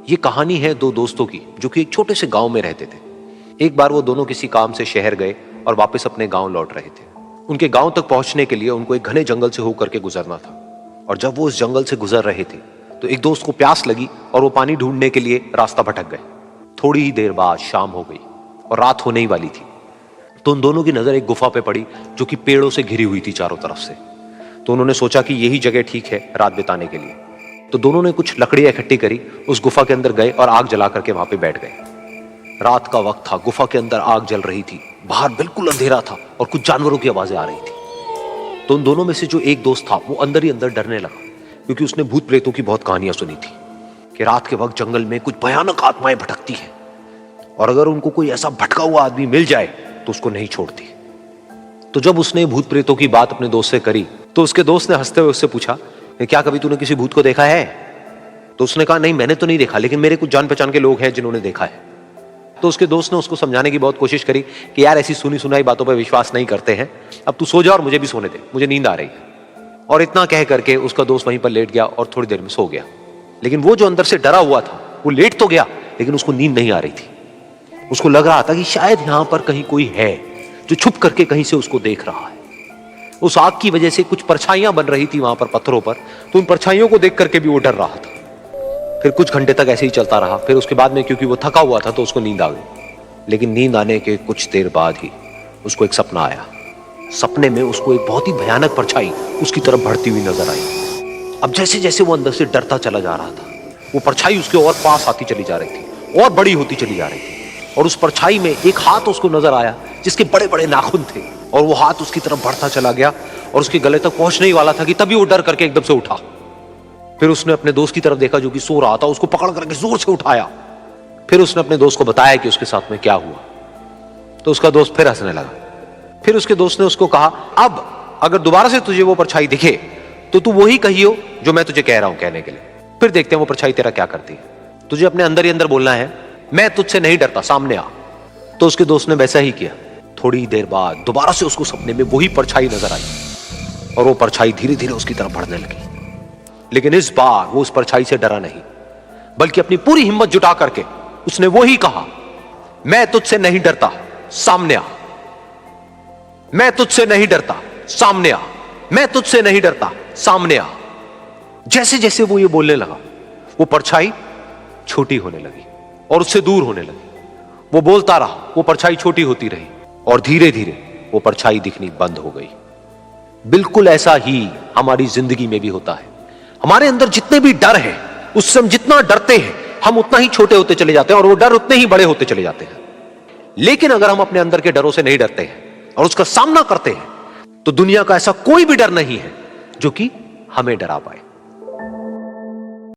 ये कहानी है दो दोस्तों की जो कि एक छोटे से गांव में रहते थे। एक बार वो दोनों किसी काम से शहर गए और वापस अपने गांव लौट रहे थे। उनके गांव तक पहुंचने के लिए उनको एक घने जंगल से होकर के गुजरना था और जब वो उस जंगल से गुजर रहे थे तो एक दोस्त को प्यास लगी और वो पानी ढूंढने के लिए रास्ता भटक गए। थोड़ी ही देर बाद शाम हो गई और रात होने ही वाली थी। तो उन दोनों की नजर एक गुफा पे पड़ी जो कि पेड़ों से घिरी हुई थी चारों तरफ से। तो उन्होंने सोचा कि यही जगह ठीक है रात बिताने के लिए। तो दोनों ने कुछ लकड़ियां इकट्ठी करी, उस गुफा के अंदर गए और आग जला करके वहां पे बैठ गए। रात का वक्त था, गुफा के अंदर आग जल रही थी, बाहर बिल्कुल अंधेरा था और कुछ जानवरों की आवाजें आ रही थी। तो उन दोनों में से जो एक दोस्त था वो अंदर ही अंदर डरने लगा, क्योंकि उसने भूत प्रेतों की बहुत कहानियां सुनी थी कि रात के वक्त जंगल में कुछ भयानक आत्माएं भटकती हैं और अगर उनको कोई ऐसा भटका हुआ आदमी मिल जाए तो उसको नहीं छोड़ती। तो जब उसने भूत प्रेतों की बात अपने दोस्त से करी तो उसके दोस्त ने हंसते हुए उससे पूछा, क्या कभी तूने किसी भूत को देखा है? तो उसने कहा, नहीं मैंने तो नहीं देखा, लेकिन मेरे कुछ जान पहचान के लोग हैं जिन्होंने देखा है। तो उसके दोस्त ने उसको समझाने की बहुत कोशिश करी कि यार ऐसी सुनी सुनाई बातों पर विश्वास नहीं करते हैं, अब तू सो जा और मुझे भी सोने दे, मुझे नींद आ रही है। और इतना कह करके उसका दोस्त वहीं पर लेट गया और थोड़ी देर में सो गया। लेकिन वो जो अंदर से डरा हुआ था वो लेट तो गया, लेकिन उसको नींद नहीं आ रही थी। उसको लग रहा था कि शायद यहां पर कहीं कोई है जो छुप करके कहीं से उसको देख रहा है। उस आग की वजह से कुछ परछाइयां बन रही थी वहां पर पत्थरों पर, तो उन परछाइयों को देख करके भी वो डर रहा था। फिर कुछ घंटे तक ऐसे ही चलता रहा। फिर उसके बाद में क्योंकि वो थका हुआ था तो उसको नींद आ गई। लेकिन नींद आने के कुछ देर बाद ही उसको एक सपना आया। सपने में उसको एक बहुत ही भयानक परछाई उसकी तरफ बढ़ती हुई नजर आई। अब जैसे जैसे वो अंदर से डरता चला जा रहा था, वो परछाई उसके और पास आती चली जा रही थी और बड़ी होती चली जा रही थी। और उस परछाई में एक हाथ उसको नजर आया जिसके बड़े बड़े नाखून थे, और वो हाथ उसकी तरफ बढ़ता चला गया और उसके गले तक पहुंचने ही वाला था कि तभी वो डर करके एकदम से उठा। फिर उसने अपने दोस्त की तरफ देखा जो कि सो रहा था, उसको पकड़ करके जोर से उठाया। फिर उसने अपने दोस्त को बताया कि उसके साथ में क्या हुआ। तो उसका दोस्त फिर हंसने लगा। फिर उसके दोस्त ने उसको कहा, अब अगर दोबारा से तुझे वो परछाई दिखे तो तू वही कहियो जो मैं तुझे कह रहा हूं कहने के लिए, फिर देखते हैं वो परछाई तेरा क्या करती है। तुझे अपने अंदर ही अंदर बोलना है, मैं तुझसे नहीं डरता, सामने आ। तो उसके दोस्त ने वैसा ही किया। थोड़ी देर बाद दोबारा से उसको सपने में वही परछाई नजर आई और वो परछाई धीरे धीरे उसकी तरफ बढ़ने लगी। लेकिन इस बार वो उस परछाई से डरा नहीं, बल्कि अपनी पूरी हिम्मत जुटा करके उसने वही कहा, मैं तुझसे नहीं डरता, सामने आ। मैं तुझसे नहीं डरता, सामने आ। मैं तुझसे नहीं डरता, सामने आ। जैसे जैसे वो ये बोलने लगा वो परछाई छोटी होने लगी और उससे दूर होने लगी। वो बोलता रहा, वो परछाई छोटी होती रही और धीरे धीरे वो परछाई दिखनी बंद हो गई। बिल्कुल ऐसा ही हमारी जिंदगी में भी होता है। हमारे अंदर जितने भी डर है, उससे हम जितना डरते हैं हम उतना ही छोटे होते चले जाते हैं और वो डर उतने ही बड़े होते चले जाते हैं। लेकिन अगर हम अपने अंदर के डरों से नहीं डरते हैं और उसका सामना करते हैं तो दुनिया का ऐसा कोई भी डर नहीं है जो कि हमें डरा पाए।